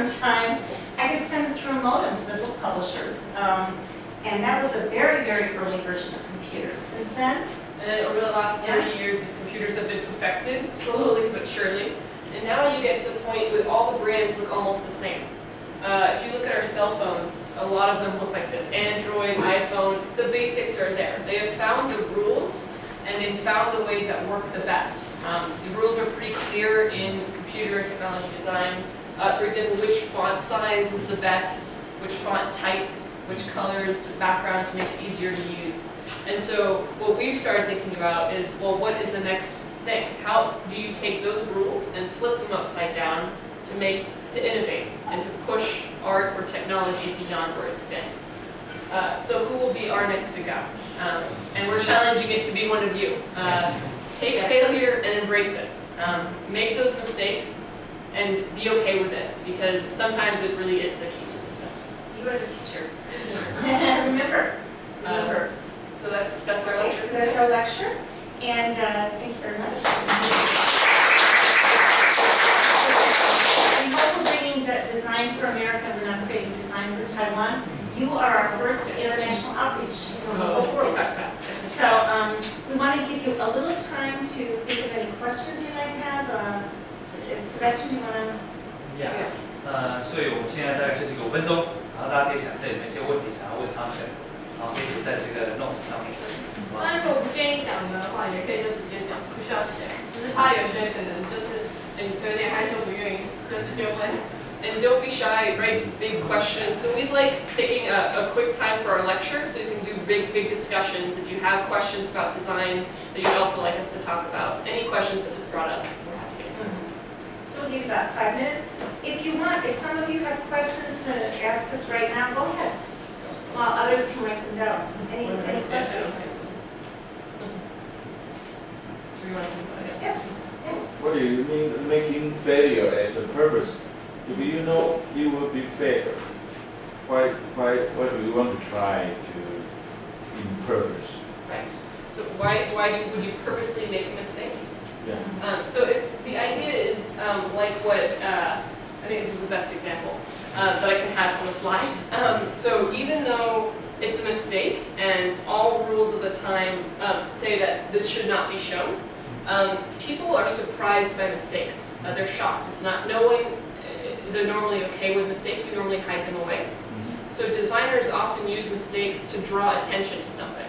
time, I could send it through a modem to the book publishers. And that was a very, very early version of computers. Since then, and over the last 30 years, these computers have been perfected, slowly but surely. And now you get to the point where all the brands look almost the same. If you look at our cell phones, a lot of them look like this. Android, iPhone, the basics are there. They have found the rules, and they've found the ways that work the best. The rules are pretty clear in computer and technology design. For example, which font size is the best, which font type, which colors to background to make it easier to use. And so what we've started thinking about is, well, what is the next thing? How do you take those rules and flip them upside down to innovate and to push art or technology beyond where it's been? So who will be our next to go? And we're challenging it to be one of you. Take failure and embrace it. Make those mistakes and be okay with it, because sometimes it really is the key to success. You are the future. Remember. So that's our lecture. So that's our lecture, and thank you very much. We hope we're bringing design for America. We're not creating design for Taiwan. You are our first international outreach in the whole world. So we want to give you a little time to think of any questions you might have. Sebastian, you want to? Yeah. 所以我们现在大概是这个5分钟，然后大家可以想对有哪些问题想要问他们，然后可以写在这个 notes 上面。那如果不建议讲的话，也可以就直接讲，不需要写。只是怕有些可能就是有点害羞不愿意，就直接问。And don't be shy, write big questions. So we like taking a quick time for our lecture, so you can do big discussions. If you have questions about design that you'd also like us to talk about, any questions that just brought up, we're happy to answer. So we'll give you about 5 minutes. If you want, if some of you have questions to ask us right now, go ahead. While others can write them down. Any questions? Yes. What do you mean making failure as a purpose? If you know you will be failed, why do you want to try to in purpose? Right. So why would you purposely make a mistake? Yeah. So the idea is like what I think this is the best example that I can have on a slide. So even though it's a mistake and all rules of the time say that this should not be shown, people are surprised by mistakes. They're shocked. It's not knowing. They're normally okay with mistakes. We normally hide them away. So designers often use mistakes to draw attention to something.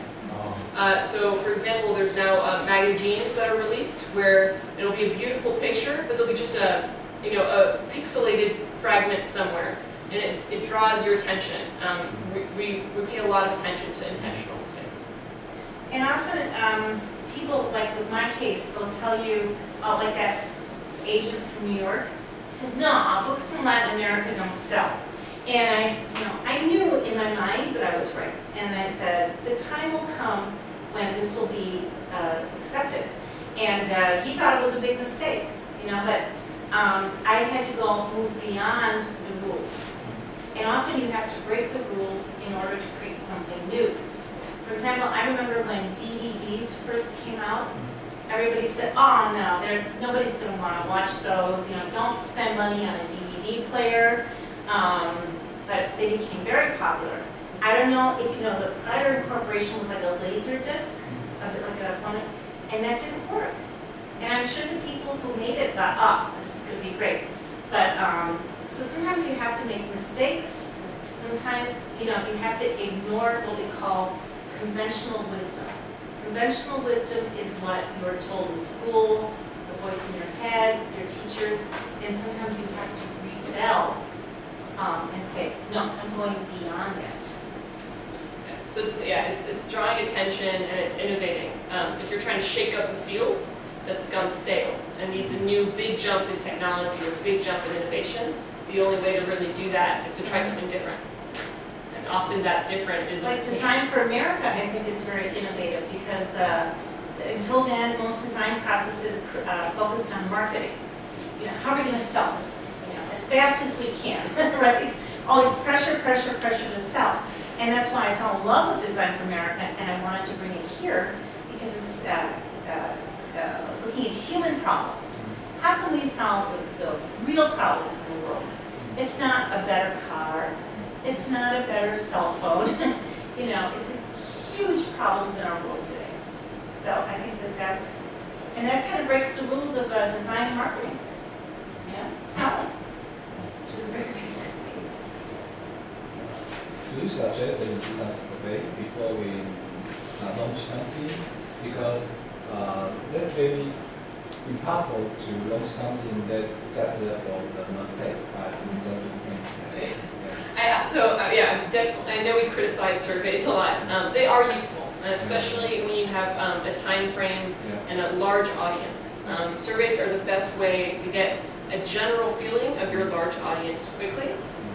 So for example, there's now magazines that are released where it'll be a beautiful picture, but there'll be just a pixelated fragment somewhere, and it draws your attention. We pay a lot of attention to intentional mistakes. And often people, like with my case, they'll tell you, like that agent from New York, said, no, books from Latin America don't sell. And I knew in my mind that I was right. And I said, the time will come when this will be accepted. And he thought it was a big mistake, but I had to move beyond the rules. And often you have to break the rules in order to create something new. For example, I remember when DVDs first came out, everybody said, oh no, nobody's going to want to watch those. Don't spend money on a DVD player. But they became very popular. I don't know if you know, the prior incorporation was like a laser disc, like a opponent, and that didn't work. And I'm sure the people who made it thought, oh, this is going to be great. But so sometimes you have to make mistakes. Sometimes you have to ignore what we call conventional wisdom. Conventional wisdom is what you're told in school, the voice in your head, your teachers, and sometimes you have to rebel and say, no, I'm going beyond that. So it's drawing attention and it's innovating. If you're trying to shake up the field that's gone stale and needs a new big jump in technology or big jump in innovation, the only way to really do that is to try something different. And often that different is... Like Design for America, I think, is very innovative because until then, most design processes focused on marketing. How are we going to sell this? As fast as we can, right? Always pressure to sell. And that's why I fell in love with Design for America, and I wanted to bring it here because it's looking at human problems. How can we solve the real problems in the world? It's not a better car. It's not a better cell phone. You know, it's huge problems in our world today. So I think and that kind of breaks the rules of design and marketing. Yeah, selling, which is a very basic thing. Do you suggest that we do some survey before we launch something? Because that's very impossible to launch something that's just for the mistake, but we don't do anything. I know we criticize surveys a lot. They are useful, and especially when you have a time frame and a large audience. Surveys are the best way to get a general feeling of your large audience quickly,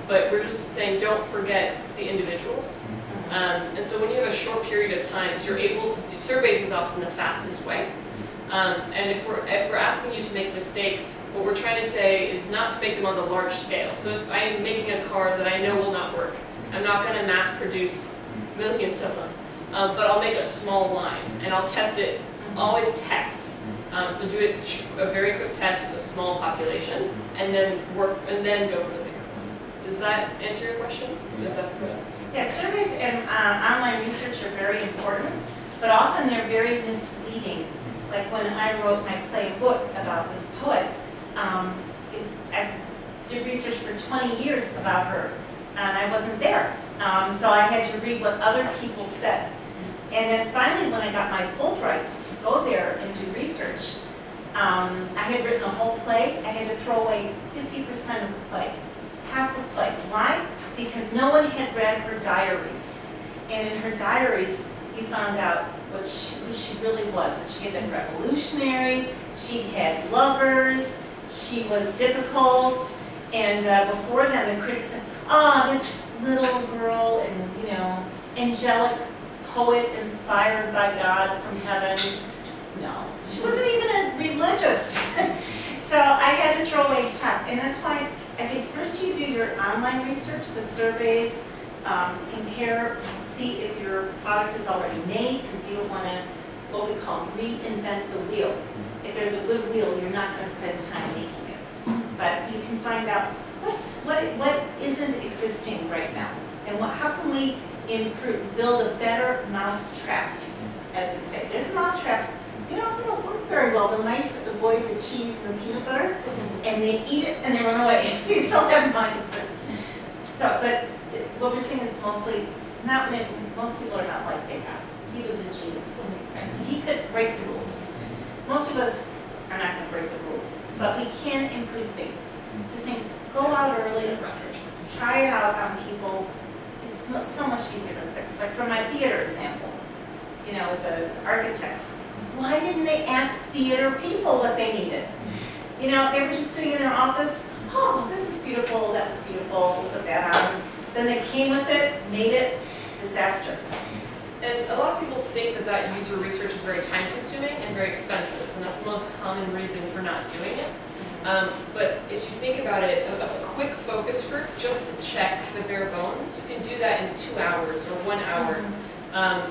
but we're just saying don't forget the individuals. And so when you have a short period of time, you're able to do surveys is often the fastest way. And if we're asking you to make mistakes, what we're trying to say is not to make them on the large scale. So if I'm making a car that I know will not work, I'm not going to mass produce millions of them, but I'll make a small line and I'll test it. Always test. So do a very quick test with a small population, and then go for the bigger one. Does that answer your question? Is that the question? Yeah, surveys and online research are very important, but often they're very misleading. Like when I wrote my play book about this poet, I did research for 20 years about her, and I wasn't there. So I had to read what other people said. And then finally, when I got my Fulbright to go there and do research, I had written a whole play. I had to throw away 50% of the play, half the play. Why? Because no one had read her diaries. And in her diaries, you found out who she really was. That she had been revolutionary, she had lovers, she was difficult, and before then the critics said, this little girl and, you know, angelic poet inspired by God from heaven. No, she wasn't even religious. So I had to throw away half, and that's why I think first you do your online research, the surveys, compare, see if your product is already made, because you don't want to, what we call, reinvent the wheel. If there's a good wheel, you're not going to spend time making it. But you can find out what isn't existing right now, and how can we improve, build a better mousetrap, as we say. There's mousetraps, they don't work very well. The mice avoid the cheese and the peanut butter, and they eat it and they run away. So you still have mice. So, but what we're seeing is mostly, most people are not like Descartes. He was a genius, right? So he could break the rules. Most of us are not going to break the rules, but we can improve things. So we're saying, go out early, try it out on people. It's so much easier to fix. Like for my theater example, you know, with the architects, why didn't they ask theater people what they needed? You know, they were just sitting in their office, oh, this is beautiful, that was beautiful, we'll put that on. Then they came with it, made it, disaster. And a lot of people think that user research is very time consuming and very expensive, and that's the most common reason for not doing it. But if you think about it, a quick focus group just to check the bare bones, you can do that in 2 hours or 1 hour.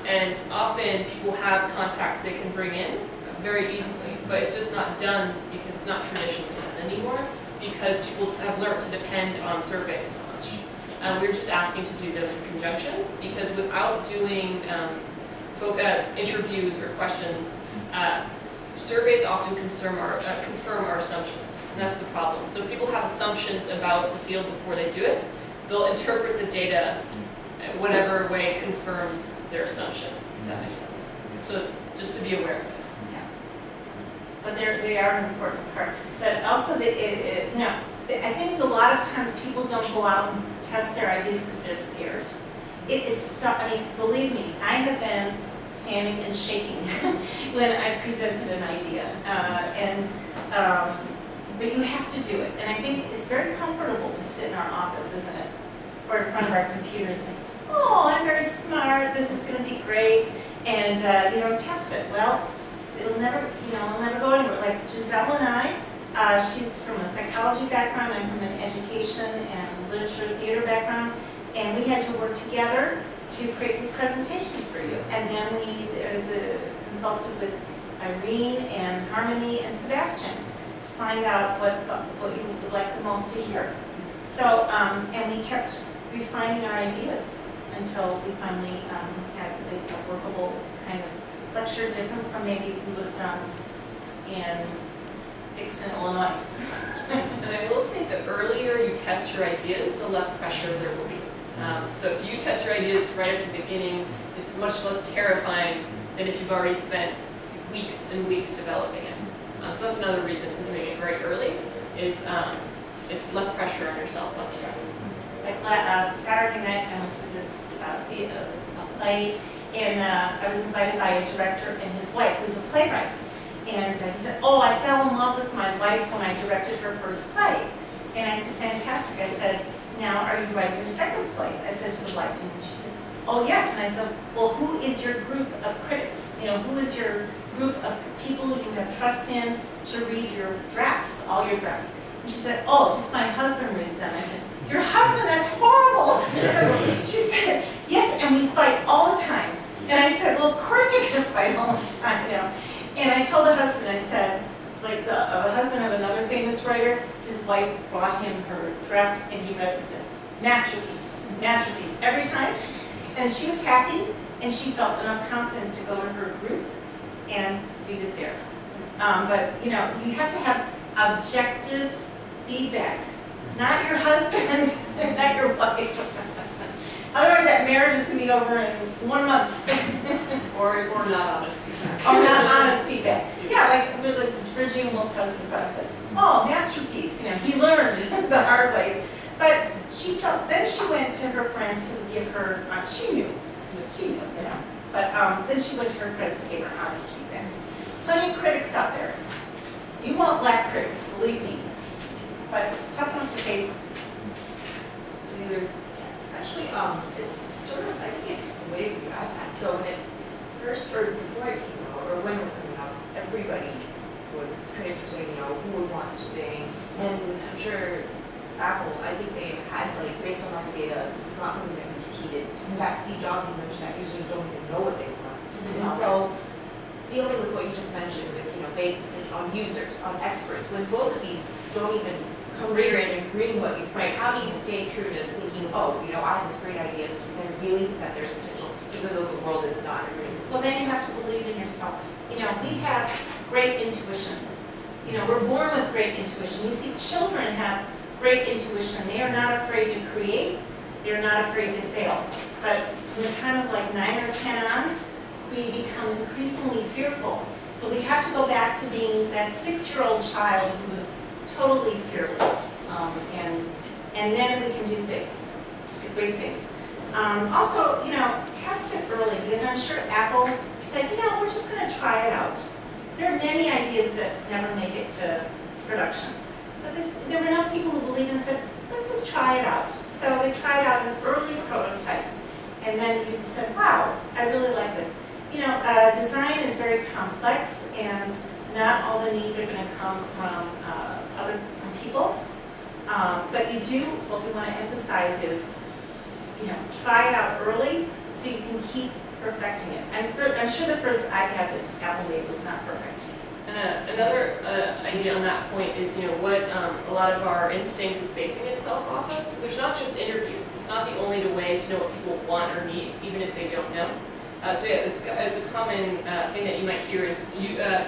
And often people have contacts they can bring in very easily, but it's just not done because it's not traditionally done anymore, because people have learned to depend on surveys so much. We're just asking to do them in conjunction, because without doing interviews or questions, surveys often confirm our assumptions, and that's the problem. So if people have assumptions about the field before they do it, they'll interpret the data whatever way confirms their assumption, if that makes sense. So just to be aware of it. Yeah. But they are an important part. But also, you know, I think a lot of times people don't go out and test their ideas because they're scared. It is so, I mean, believe me, I have been standing and shaking when I presented an idea. But you have to do it. And I think it's very comfortable to sit in our office, isn't it? Or in front of our computer and say, oh, I'm very smart, this is going to be great, and you know, test it. Well, it'll never go anywhere. Like Giselle and I, she's from a psychology background, I'm from an education and literature theater background, and we had to work together to create these presentations for you. And then we consulted with Irene and Harmony and Sebastian to find out what you would like the most to hear. So, and we kept refining our ideas until we finally had a workable kind of lecture, different from maybe we would have done in Dixon, Illinois. And I will say the earlier you test your ideas, the less pressure there will be. So if you test your ideas right at the beginning, it's much less terrifying than if you've already spent weeks and weeks developing it. So that's another reason for doing it very early, is it's less pressure on yourself, less stress. Like Saturday night, I went to this a play, and I was invited by a director and his wife, who's a playwright. And he said, oh, I fell in love with my wife when I directed her first play. And I said, fantastic. I said, now are you writing your second play? I said to the wife, and she said, oh yes. And I said, well, who is your group of critics? You know, who is your group of people you have trust in to read your drafts, all your drafts? And she said, oh, just my husband reads them. I said, your husband, that's horrible. She said, yes, and we fight all the time. And I said, well, of course you're going to fight all the time, you know. And I told the husband, I said, like the husband of another famous writer, his wife brought him her draft, and he read it and said, masterpiece, masterpiece, every time. And she was happy, and she felt enough confidence to go to her group and read it there. But, you know, you have to have objective feedback, not your husband, not your wife. Otherwise, that marriage is going to be over in 1 month. Or not honest feedback. Or not honest feedback. Yeah, like Virginia Woolf's husband probably said, oh, masterpiece, you know, he learned the hard way. But she felt, then she went to her friends who would give her, she knew, you know. But then she went to her friends who gave her honest feedback. Plenty of critics out there. You won't lack critics, believe me. But tough enough to face them. Yes, actually, it's sort of, I think it's related to the iPad. So when it first, or before it came out, or when it was coming out, everybody was, critics were saying, you know, who would want such a thing? And I'm sure Apple, I think they had, like, based on market data, this is not something that was repeated. In fact, Steve Jobs even mentioned that users don't even know what they want. And so, dealing with what you just mentioned, with, you know, based on users, on experts, when both of these don't even career and agreeing what you think, how do you stay true to thinking, oh, you know, I have this great idea, and I really think that there's potential, even though the world is not agreeing? Well, then you have to believe in yourself. You know, we have great intuition. You know, we're born with great intuition. You see, children have great intuition. They are not afraid to create. They're not afraid to fail. But from the time of like 9 or 10 on, we become increasingly fearful. So we have to go back to being that 6-year-old child who was totally fearless. And then we can do things, great things. Also, you know, test it early, because I'm sure Apple said, you know, we're just going to try it out. There are many ideas that never make it to production. But there were enough people who believed and said, let's just try it out. So they tried out an early prototype. And then you said, wow, I really like this. You know, design is very complex, and not all the needs are going to come from from people. But you do, what we want to emphasize is, you know, try it out early so you can keep perfecting it. I'm sure the first iPad that Apple made was not perfect. Another idea on that point is, you know, what a lot of our instinct is basing itself off of. So there's not just interviews. It's not the only way to know what people want or need, even if they don't know. So yeah, it's a common thing that you might hear is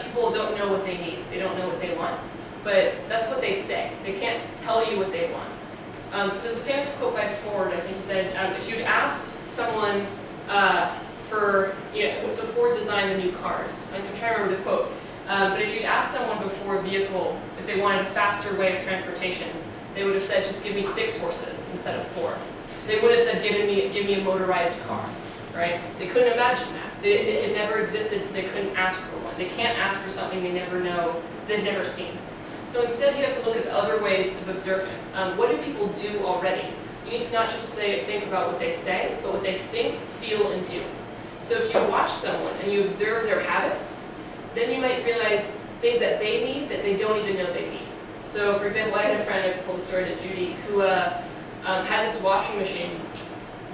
people don't know what they need. They don't know what they want. But that's what they say. They can't tell you what they want. So there's a famous quote by Ford. I think he said, if you'd asked someone for, you know, so Ford designed the new cars. I'm trying to remember the quote. But if you'd asked someone before a vehicle if they wanted a faster way of transportation, they would have said, just give me 6 horses instead of 4. They would have said, give me a motorized car, right? They couldn't imagine that. It had never existed, so they couldn't ask for one. They can't ask for something they never know, they've never seen. So instead, you have to look at the other ways of observing. What do people do already? You need to not just think about what they say, but what they think, feel, and do. So if you watch someone and you observe their habits, then you might realize things that they need that they don't even know they need. So for example, I had a friend, I've told the story to Judy, who has this washing machine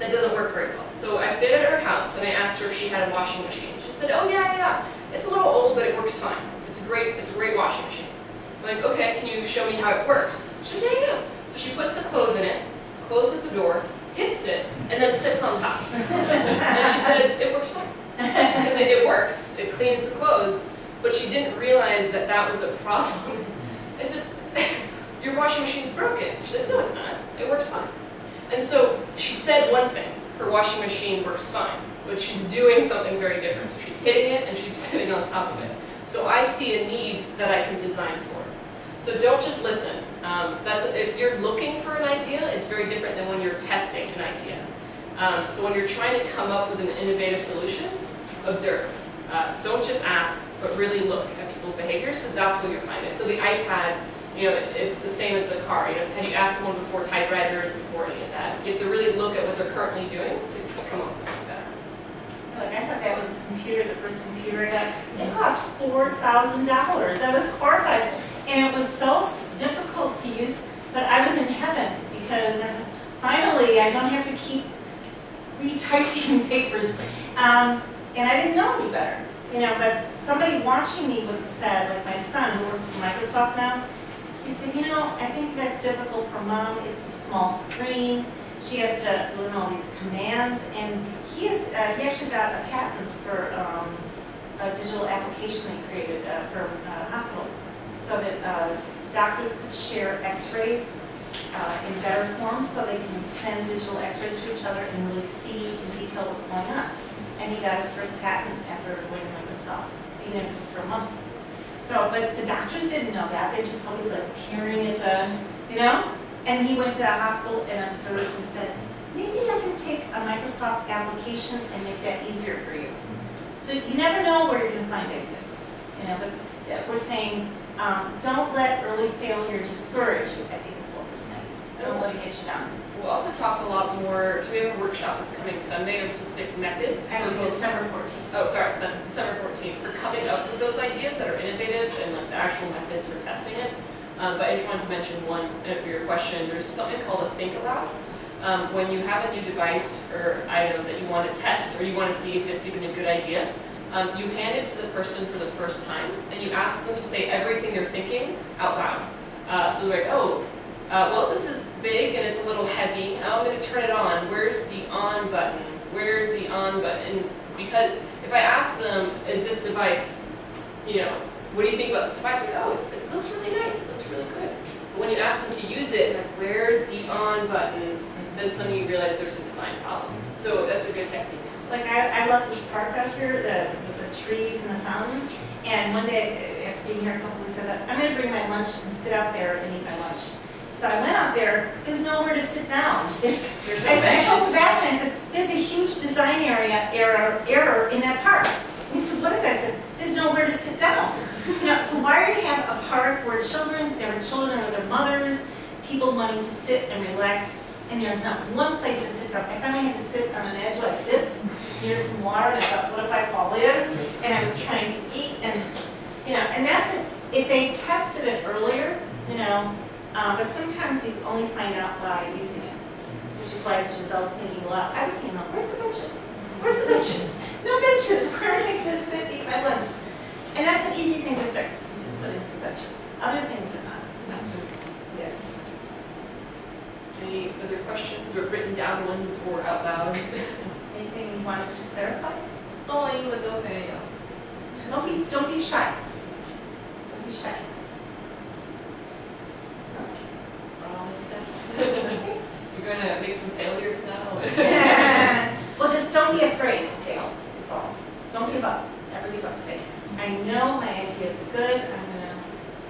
that doesn't work very well. So I stayed at her house and I asked her if she had a washing machine. She said, oh yeah, it's a little old, but it works fine. It's a great washing machine. I'm like, okay, can you show me how it works? She said, yeah. So she puts the clothes in closes the door, hits it, and then sits on top. And she says, it works fine. Because it works, it cleans the clothes, but she didn't realize that that was a problem. I said, your washing machine's broken. She said, no, it's not. It works fine. And so she said one thing, her washing machine works fine, but she's doing something very different. She's hitting it and she's sitting on top of it. So I see a need that I can design for. So don't just listen. If you're looking for an idea, it's very different than when you're testing an idea. So when you're trying to come up with an innovative solution, observe. Don't just ask, but really look at people's behaviors, because that's what you're finding. So the iPad, it's the same as the car. Had you asked someone before typewriters, before any of that, you have to really look at what they're currently doing to come up with something better. Like, I thought that was a computer, the first computer I got. It cost $4,000. I was horrified. And it was so difficult to use, but I was in heaven because finally I don't have to keep retyping papers. And I didn't know any better, but somebody watching me would have said, like my son who works for Microsoft now, he said, I think that's difficult for mom. It's a small screen. She has to learn all these commands, and he actually got a patent for a digital application they created for a hospital, so that doctors could share x-rays in better forms, so they can send digital x-rays to each other and really see in detail what's going on. And he got his first patent after going to Microsoft, even if it was for a month. So, but the doctors didn't know that. They're just always like peering at the, And he went to the hospital and observed and said, maybe I can take a Microsoft application and make that easier for you. So you never know where you're going to find ideas, but we're saying, don't let early failure discourage you, I think is what we're saying. Don't let it get you down. We'll also talk a lot more, we have a workshop this coming Sunday on specific methods. Actually, December 14th. Oh, sorry, December 14th, for coming up with those ideas that are innovative and like the actual methods for testing it. But I just wanted to mention one for your question. There's something called a think aloud. When you have a new device or item that you want to test or you want to see if it's even a good idea, you hand it to the person for the first time and you ask them to say everything they're thinking out loud. So they're like, well, this is big and it's a little heavy. I'm going to turn it on. Where's the on button? Where's the on button? Because if I ask them, is this device, what do you think about this device? Like, oh, it looks really nice. It looks really good. But when you ask them to use it, like, where's the on button? Then suddenly you realize there's a design problem. So that's a good technique. Like I love this park out here, the trees and the fountain. And one day, after being here a couple weeks, I thought, I'm going to bring my lunch and sit out there and eat my lunch. So I went out there, there's nowhere to sit down. I told Sebastian, I said, there's a huge design error in that park. And he said, what is that? I said, there's nowhere to sit down. So why are you going to have a park where there are children or their mothers, people wanting to sit and relax, and there's not one place to sit down. I finally had to sit on an edge like this, near some water, and I thought, what if I fall in? And I was trying to eat, and and that's it. If they tested it earlier, but sometimes you only find out by using it, which is why Giselle's thinking a lot. I was thinking, where's the benches? Where's the benches? No benches. Where am I going to sit and eat my lunch? And that's an easy thing to fix. You just put in some benches. Other things are not so easy. Yes. Any other questions or written down ones or out loud? Anything you want us to clarify? 中文、英文都可以有。Don't be shy. Don't be shy. All makes sense. You're gonna make some failures now. Well, just don't be afraid to fail. That's all. Don't give up. Never give up. Say, I know my idea is good.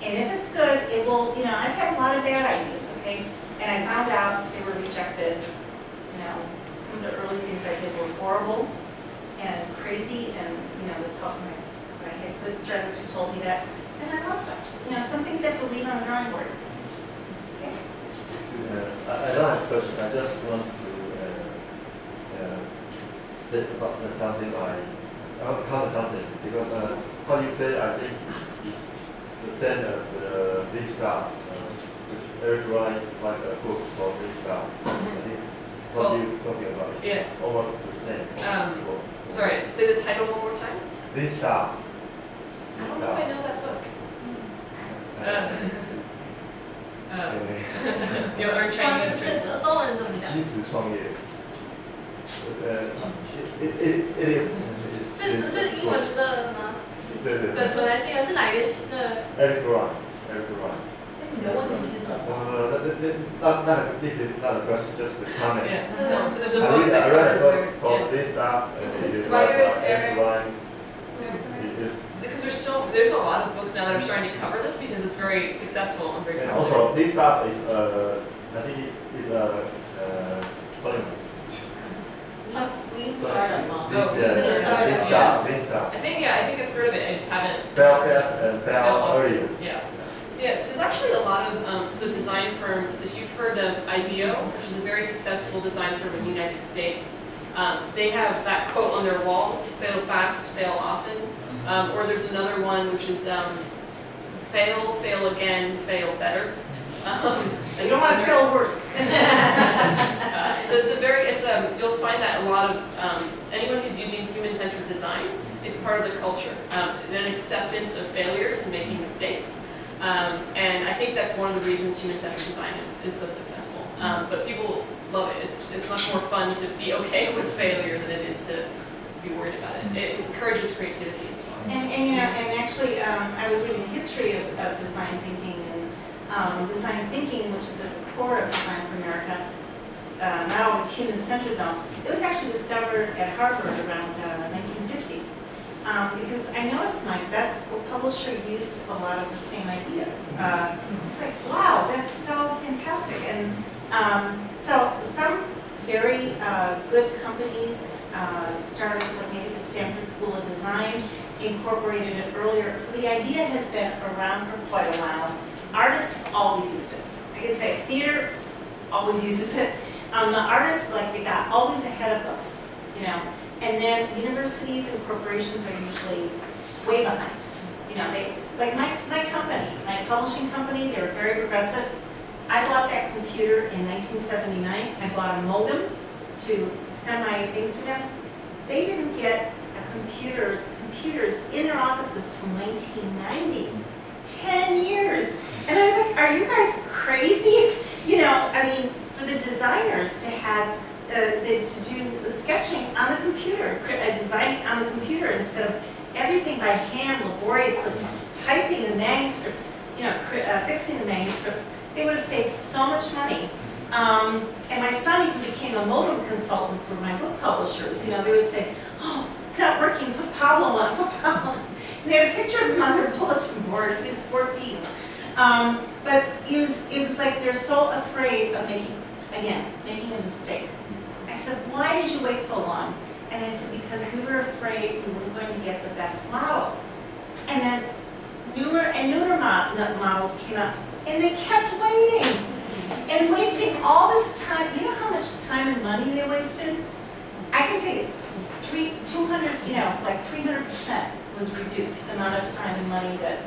And if it's good, it will. I've had a lot of bad ideas. Okay. And I found out they were rejected. Some of the early things I did were horrible and crazy, and I had good friends who told me that, and I loved them. Some things you have to leave on the drawing board. Okay. I don't have questions. I just want to say about something. Comment something because how you say, I think it's the same as the big star. Eric writes like a book called Big Star. I think what you're talking about is almost the same. Sorry, say the title one more time. Big Star. I don't know if I know that book. Or Chinese. 中文怎么基石创业。是英文的吗？对。本来这个是哪一个Eric Ryan。所以你的问题是什么？This is not a question, just a comment. Yeah, so there's a I book that read a covers book where, called This Stuff, and it is Writers, Eric Ryan. because there's a lot of books now that are starting to cover this because it's very successful and very And popular. also, This Stuff is I think it's Lean startup model. Lean Stuff. I think I've heard of it. I just haven't. Fail fast and fail earlier. Yeah. Yes, there's actually a lot of so design firms. If you've heard of IDEO, which is a very successful design firm in the United States, they have that quote on their walls: "Fail fast, fail often." Or there's another one which is "Fail, fail again, fail better." You don't want to feel worse. So you'll find that a lot of anyone who's using human-centered design, it's part of the culture, an acceptance of failures and making mistakes. And I think that's one of the reasons human-centered design is so successful. But people love it. It's much more fun to be okay with failure than it is to be worried about it. It encourages creativity as well. And actually, I was reading the history of design thinking, and design thinking, which is at the core of Design for America, not always human-centered though. It was actually discovered at Harvard around 1950. Because I noticed my best book publisher used a lot of the same ideas. It's like, wow, that's so fantastic. And so some very good companies started with maybe the Stanford School of Design, incorporated it earlier. So the idea has been around for quite a while. Artists always used it. I can tell you, theater always uses it. The artists, like, they got always ahead of us, you know. And then universities and corporations are usually way behind. You know, they, like my company, my publishing company, they were very progressive. I bought that computer in 1979. I bought a modem to send my things to them. They didn't get computers in their offices till 1990. 10 years. And I was like, are you guys crazy? You know, I mean, for the designers to have to do the sketching on the computer, designing on the computer instead of everything by hand, laboriously, typing the manuscripts, you know, fixing the manuscripts, they would have saved so much money. And my son even became a modem consultant for my book publishers. You know, they would say, oh, it's not working, put Pablo on, put Pablo on. And they had a picture of him on their bulletin board, he was 14. But it was like they're so afraid of making a mistake. I said, why did you wait so long? And they said, because we were afraid we weren't going to get the best model. And then newer and newer models came out, and they kept waiting and wasting all this time. You know how much time and money they wasted? I can tell you, 300% was reduced the amount of time and money that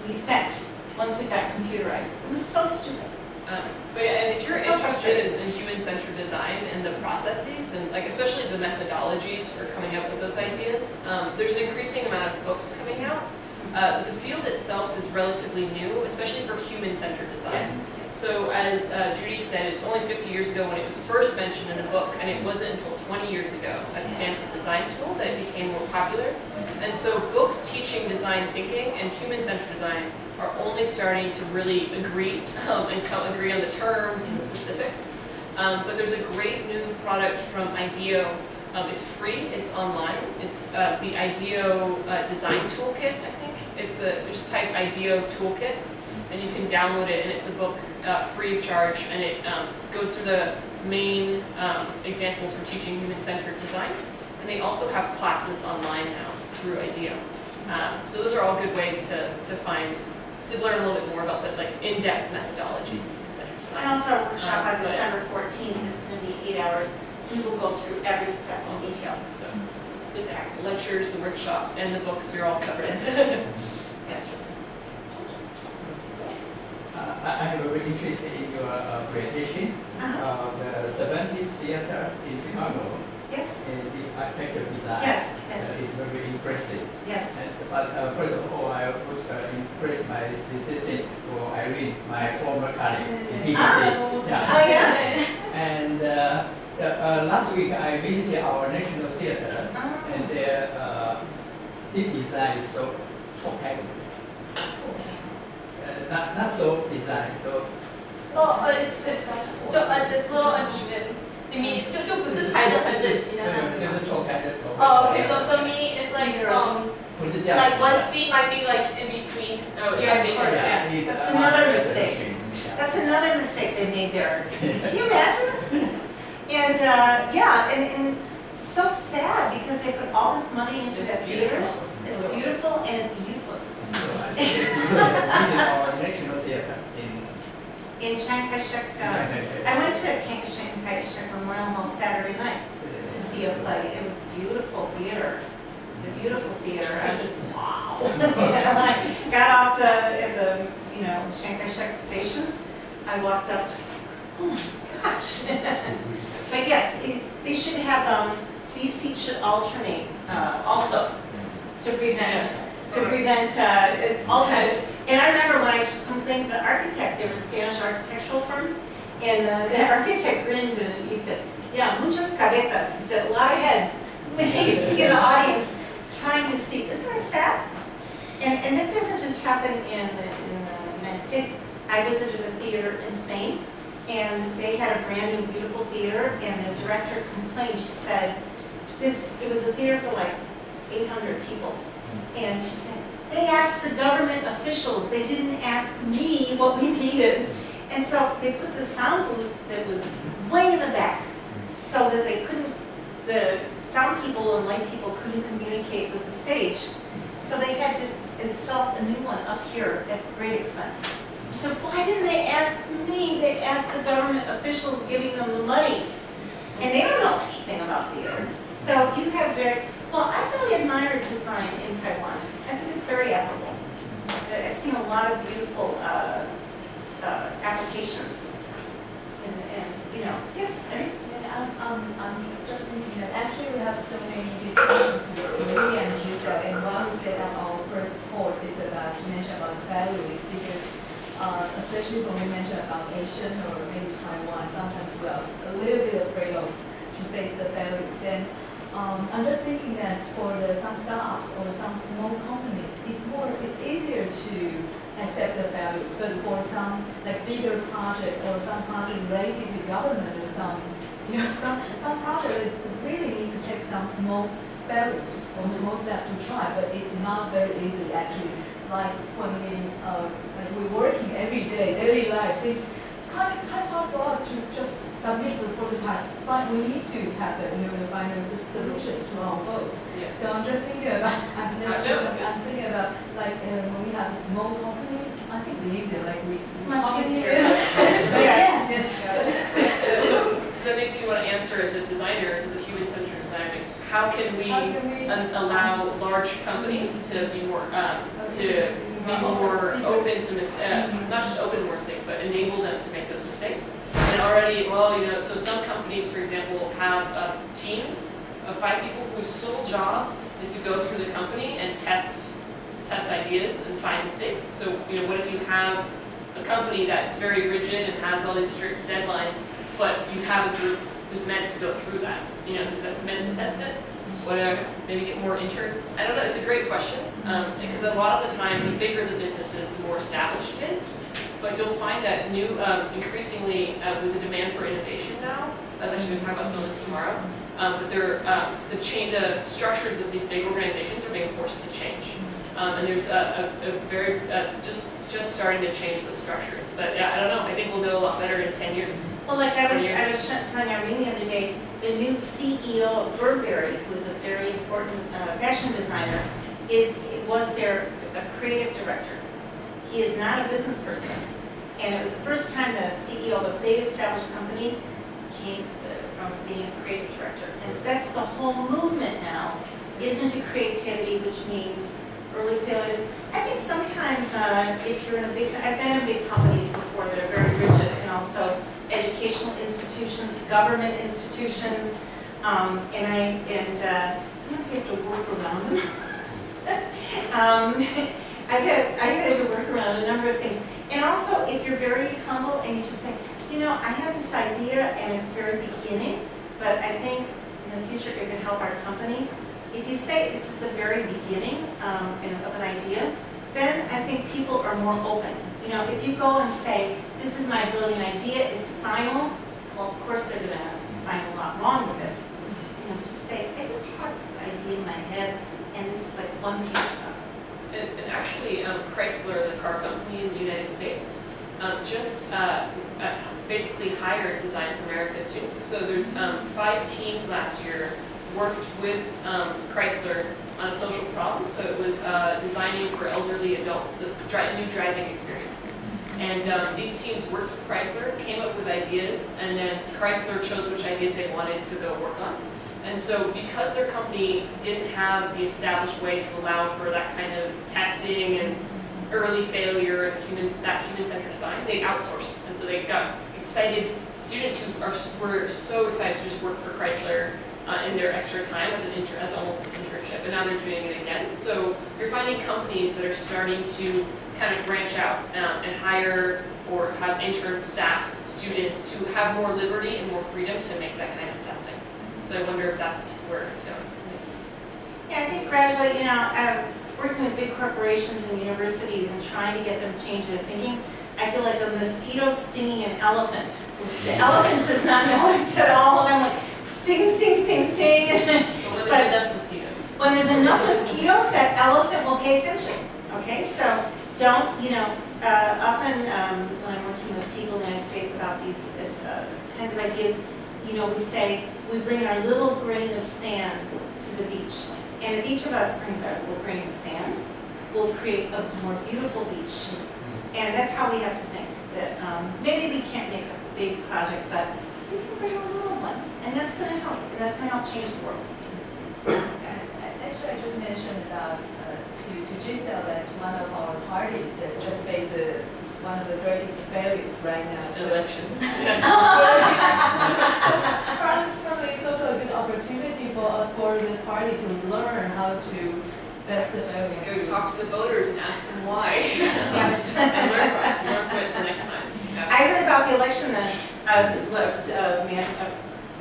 we spent once we got computerized. It was so stupid. But yeah, and if you're interested in human-centered design and the processes, and like especially the methodologies for coming up with those ideas, there's an increasing amount of books coming out. But the field itself is relatively new, especially for human-centered design. Yes. So as Judy said, it's only 50 years ago when it was first mentioned in a book, and it wasn't until 20 years ago at Stanford Design School that it became more popular. And so books teaching design thinking and human-centered design are only starting to really agree and agree on the terms and the specifics. But there's a great new product from IDEO. It's free, it's online. It's the IDEO Design Toolkit, I think. Just type IDEO Toolkit, and you can download it, and it's a book free of charge, and it goes through the main examples for teaching human-centered design. And they also have classes online now through IDEO. So those are all good ways to learn a little bit more about the in-depth methodologies of human-centered design. And also our workshop on December 14th is going to be 8 hours. We will go through every step in detail. So the lectures, the workshops, and the books are all covered. Yes. I have a very interest in your presentation. The 70s Theater in Chicago. Yes. And this architecture design. Yes. Yes. Is very impressive. Yes. But first of all, I was impressed by this for Irene, my former colleague in PTC. Oh yeah. And last week I visited our National Theater, and their seat design is so spectacular. Not so designed, so it's a little uneven. You mean 就不是排得很整齐的那种。就是错开的头。Oh, okay. So meaning it's like like one seat might be like in between. Oh, Yeah, it's of course. fingers. That's another mistake. That's another mistake they made there. Can you imagine? And yeah, and it's so sad because they put all this money into It's that theater. beautiful. It's beautiful and it's useless. I visited our National Theater In Chiang Kai-shek, I went to Chiang Kai-shek Memorial Hall Saturday night to see a play. It was beautiful theater. The beautiful theater. I was wow. And when I got off the Chiang Kai-shek station, I walked up just oh my gosh. But yes, they should have these seats should alternate also to prevent all this. And I remember when I complained to the architect, they were a Spanish architectural firm, and the architect grinned and he said, yeah, muchas cabezas. He said, a lot of heads when you see in the audience trying to see. Isn't that sad? And that doesn't just happen in the United States. I visited a theater in Spain, and they had a brand new beautiful theater, and the director complained. She said, it was a theater for like 800 people. And she said, they asked the government officials, they didn't ask me what we needed. And so they put the sound booth that was way in the back so that the sound people and light people couldn't communicate with the stage. So they had to install a new one up here at great expense. So why didn't they ask me? They asked the government officials giving them the money. And they don't know anything about theater. So you have I've really admired design in Taiwan. I think it's very admirable. I've seen a lot of beautiful applications. And yes, I mean, I'm just thinking that actually we have so many discussions with Marie and Giselle, and one who said that our first talk is about to mention about values, because especially when we mention about Asian or maybe Taiwan, sometimes we are a little bit afraid of to face the values. And I'm just thinking that for some startups or some small companies, it's easier to accept the values. But for some like bigger project or some project related to government or some project that really needs to take some small values or small steps to try, but it's not very easy actually. Like when we're working every day, daily lives, it's kind of hard for us to just submit the prototype, but we need to have the final solutions to our goals. Yeah. So I'm just thinking about, I'm thinking about like when we have small companies, I think it's easier. Like it's much easier. Yes. So that makes me want to answer as a designer, as a human-centered designer. How can we allow large companies to be more open to not just open to more mistakes, but enable them to make those mistakes? And already, so some companies, for example, have teams of 5 people whose sole job is to go through the company and test ideas and find mistakes. So, what if you have a company that's very rigid and has all these strict deadlines, but you have a group who's meant to go through that? Who's meant to test it? Maybe get more interns? I don't know, it's a great question. Because a lot of the time, the bigger the business is, the more established it is. But you'll find that increasingly, with the demand for innovation now, I was actually going to talk about some of this tomorrow, but the structures of these big organizations are being forced to change. And there's a very, just starting to change the structures. But yeah, I don't know, I think we'll know a lot better in 10 years. Well, like I was telling Irene the other day, the new CEO of Burberry, who is a very important fashion designer, was their creative director. He is not a business person. And it was the first time that a CEO of a big established company came from being a creative director. And so that's the whole movement now, is into creativity, which means early failures. I think sometimes if you're in I've been in big companies before that are very rigid, and also educational institutions, government institutions, and sometimes you have to work around them. I had to work around a number of things. And also, if you're very humble and you just say, I have this idea and it's very beginning, but but I think in the future it could help our company. If you say this is the very beginning of an idea, then I think people are more open. You know, if you go and say, this is my brilliant idea, it's final, well, of course they're going to find a lot wrong with it. You know, just say, I just have this idea in my head, and this is like one page about it. And actually, Chrysler, the car company in the United States, just basically hired Design for America students. So there's 5 teams last year worked with Chrysler on a social problem. So it was designing for elderly adults the new driving experience. And these teams worked with Chrysler, came up with ideas, and then Chrysler chose which ideas they wanted to go work on. And so because their company didn't have the established way to allow for that kind of testing and early failure and that human-centered design, they outsourced. And so they got excited students who were so excited to just work for Chrysler in their extra time as almost an internship, and now they're doing it again. So you're finding companies that are starting to kind of branch out and hire or have intern staff students who have more liberty and more freedom to make that kind of testing. So I wonder if that's where it's going. Yeah, I think gradually, you know, working with big corporations and universities and trying to get them to change their thinking, I feel like a mosquito stinging an elephant. The elephant does not notice at all, and I'm like, sting, sting, sting, sting. But when there's enough mosquitoes. When there's enough mosquitoes, that elephant will pay attention. Okay, so don't, you know, often when I'm working with people in the United States about these kinds of ideas, you know, we say, we bring our little grain of sand to the beach. And if each of us brings our little grain of sand, we'll create a more beautiful beach. And that's how we have to think, that maybe we can't make a big project, but we can bring a little one. And that's going to help. And that's going to help change the world. Actually, I just mentioned about to Giselle that one of our parties has just faced one of the greatest failures right now. So Elections. Probably it's also a good opportunity for us, for the party, to learn how to best develop. Go talk to the voters and ask them why. Yes. And learn from it for next time. I heard about the election that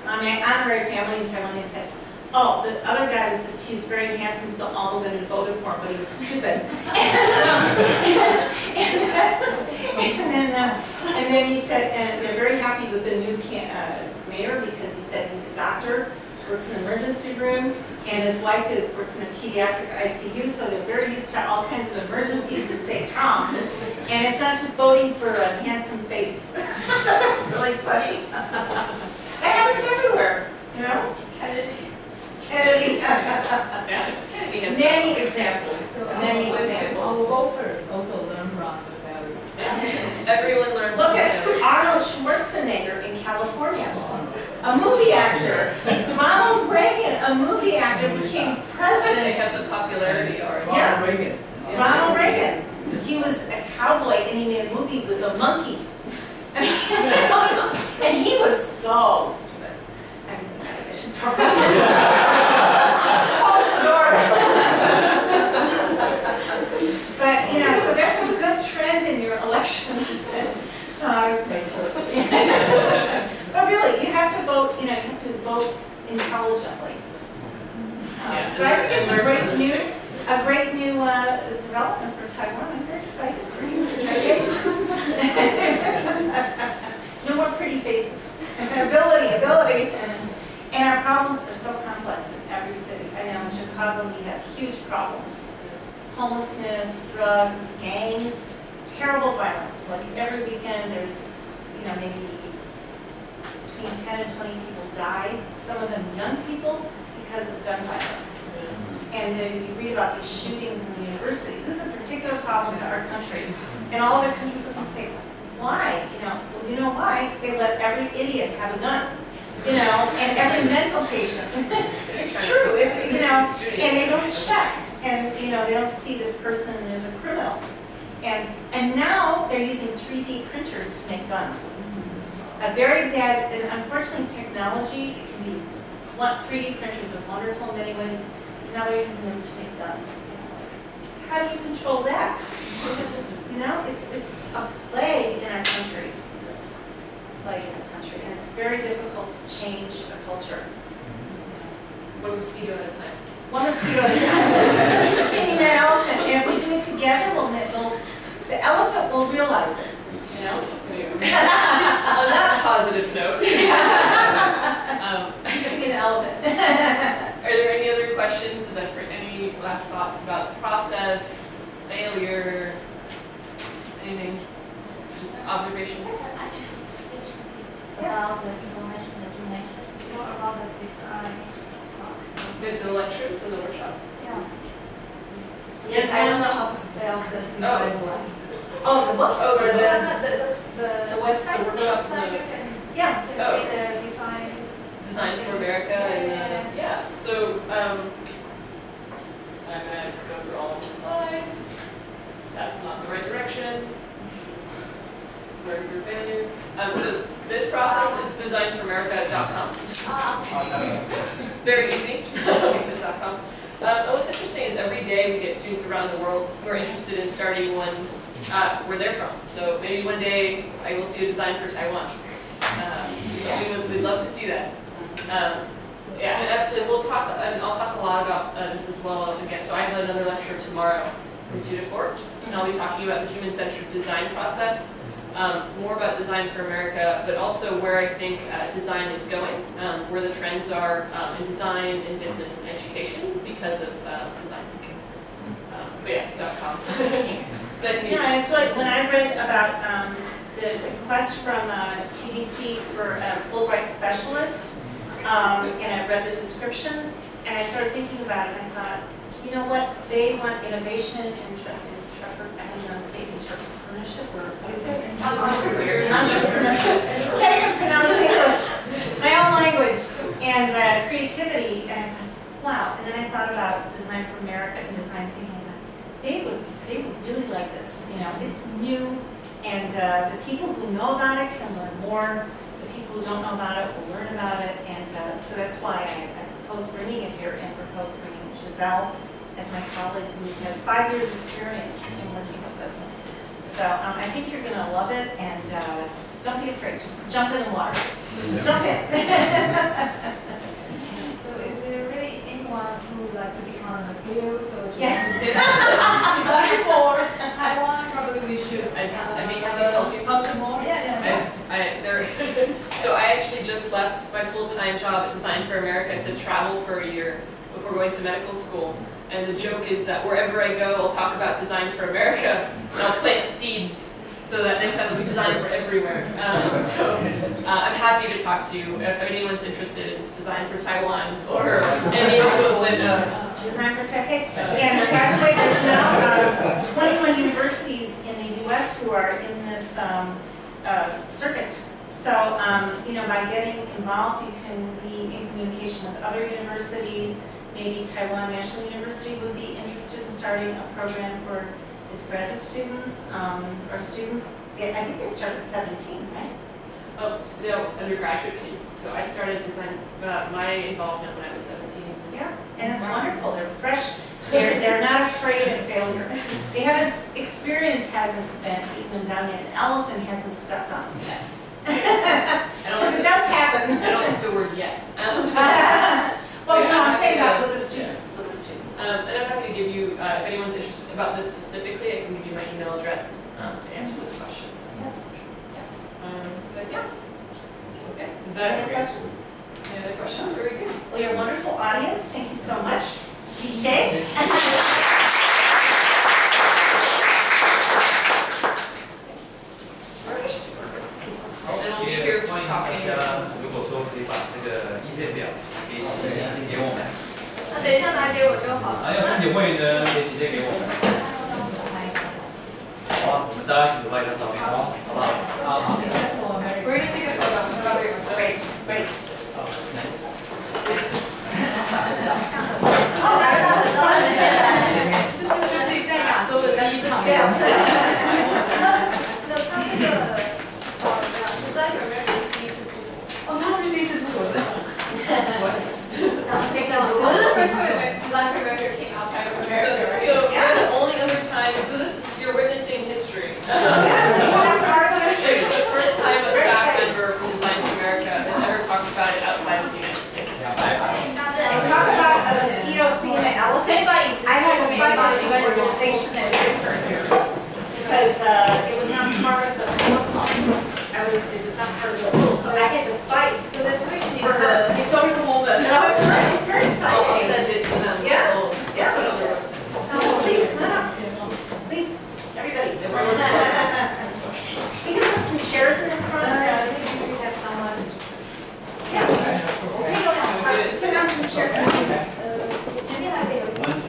my honorary family in Taiwan, they said, oh, the other guy was just, he was very handsome, so all the women voted for him, but he was stupid. And then he said, and they're very happy with the new mayor because he said he's a doctor, works in the emergency room, and his wife works in a pediatric ICU, so they're very used to all kinds of emergencies to stay calm. And it's not just voting for a handsome face. That's really funny. That happens everywhere, you know? Kennedy. Kennedy has Many examples. Many Our examples. voters also learn from the value. Everyone learns Look from at it. Arnold Schwarzenegger in California, a movie actor. Ronald Reagan, a movie actor, became They president. have the popularity already. Yeah. Reagan. Ronald Reagan. He was a cowboy and he made a movie with a monkey. And he was so stupid. I think that's how I should talk about it. Close the door. But, you know, so that's a good trend in your elections. I was making fun. But really, you have to vote, you know, you have to vote intelligently. But I think it's a great new development for Taiwan. I'm very excited for you. No more pretty faces. Ability. And our problems are so complex in every city. I know in Chicago we have huge problems. Homelessness, drugs, gangs, terrible violence. Like every weekend there's, you know, maybe between 10 and 20 people die, some of them young people, because of gun violence. And then you read about these shootings in the university. This is a particular problem to our country. And all other countries look and say, why? You know, well, you know why? They let every idiot have a gun. You know, and every mental patient. It's true, you know, and they don't check. And, you know, they don't see this person as a criminal. And now they're using 3D printers to make guns. A very bad, and unfortunately technology, it can be, 3D printers are wonderful in many ways. Now they're using them to make guns. You know, like, how do you control that? You know, it's a plague in our country. Plague in our country. And it's very difficult to change a culture. One mosquito at a time. One mosquito at a time. Keep stinging that elephant, and if we do it together, the elephant will realize it. You know? On that positive note, Keep stinging the elephant. are there any other questions? Any last thoughts about the process, failure, anything? Just observations? Yes, I just about the information that you mentioned, more about the design talk. The lectures and the workshop? Yeah. Yes, I don't know how to spell the design word. Oh, the book? Oh, Or the the website? The workshops website, and you can, Yeah. you can Oh. see the design. Design for America and yeah. So I'm gonna go through all of the slides. That's not the right direction. Learn through failure. So this process is designsforamerica.com. Very easy. .com. What's interesting is every day we get students around the world who are interested in starting one where they're from. So maybe one day I will see a design for Taiwan. We'd love to see that. Yeah, and absolutely, we'll talk, and I'll talk a lot about this as well again. So I have another lecture tomorrow from 2 to 4, and I'll be talking about the human-centered design process, more about Design for America, but also where I think design is going, where the trends are in design, in business, and education because of design thinking. But yeah, .com. It's nice to meet you. Yeah, it's like when I read about the request from TDC for a Fulbright specialist, and I read the description, and I started thinking about it, and I thought, you know what, they want innovation and entrepreneurship, or what is it? Entrepreneurship. Can't even pronounce English, my own language, and creativity, and I thought, wow, and then I thought about Design for America and design thinking that they would really like this, you know, it's new, and the people who know about it can learn more. The people who don't know about it will learn about it, and so that's why I propose bringing it here and propose bringing Giselle as my colleague who has 5 years experience in working with this. So I think you're going to love it, and don't be afraid. Just jump in the water. Jump in. So if there really anyone who would like to become a mosquito, so to more Taiwan, probably we should I mean, help you talk to more. Yeah. So I actually just left my full-time job at Design for America to travel for a year before going to medical school. And the joke is that wherever I go, I'll talk about Design for America, and I'll plant seeds so that next time it'll be Design for everywhere. I'm happy to talk to you if anyone's interested in Design for Taiwan or any equivalent of Design for Tech. And by the way, there's now 21 universities in the U.S. who are in this circuit. So, you know, by getting involved, you can be in communication with other universities. Maybe Taiwan National University would be interested in starting a program for its graduate students or students. I think they start at 17, right? Oh, no, undergraduate students. So I started design, my involvement when I was 17. Yeah, and it's wonderful. They're fresh. They're not afraid of failure. They haven't, experience hasn't beaten them down yet. An elephant hasn't stepped on them yet. Because it does happen. I don't think the word yet. Well, yeah, no, I'm saying yeah. about with the students. With the students. And I'm happy to give you, if anyone's interested about this specifically, I can give you my email address to answer those questions. Yes. Yes. But yeah. Okay. Is Any that other questions? Any other questions? Very good. Well, you're a wonderful audience. Thank you so much. Shishay.欢迎大家，如果说可以把这个意见表给我们，那等一下拿给我就好了。要申请会员呢，可以直接给我们。好啊，我们大家一起拍一张照片，好不好？好。We're gonna take a photo. Great. Great. 这是在亚洲的第一场。那他这个Design for America是第一次出国。哦，他是第一次出国的。This is the first time Design for America came outside of America. So the only other time, so this is, you're witnessing history. Yes, It's the first time about it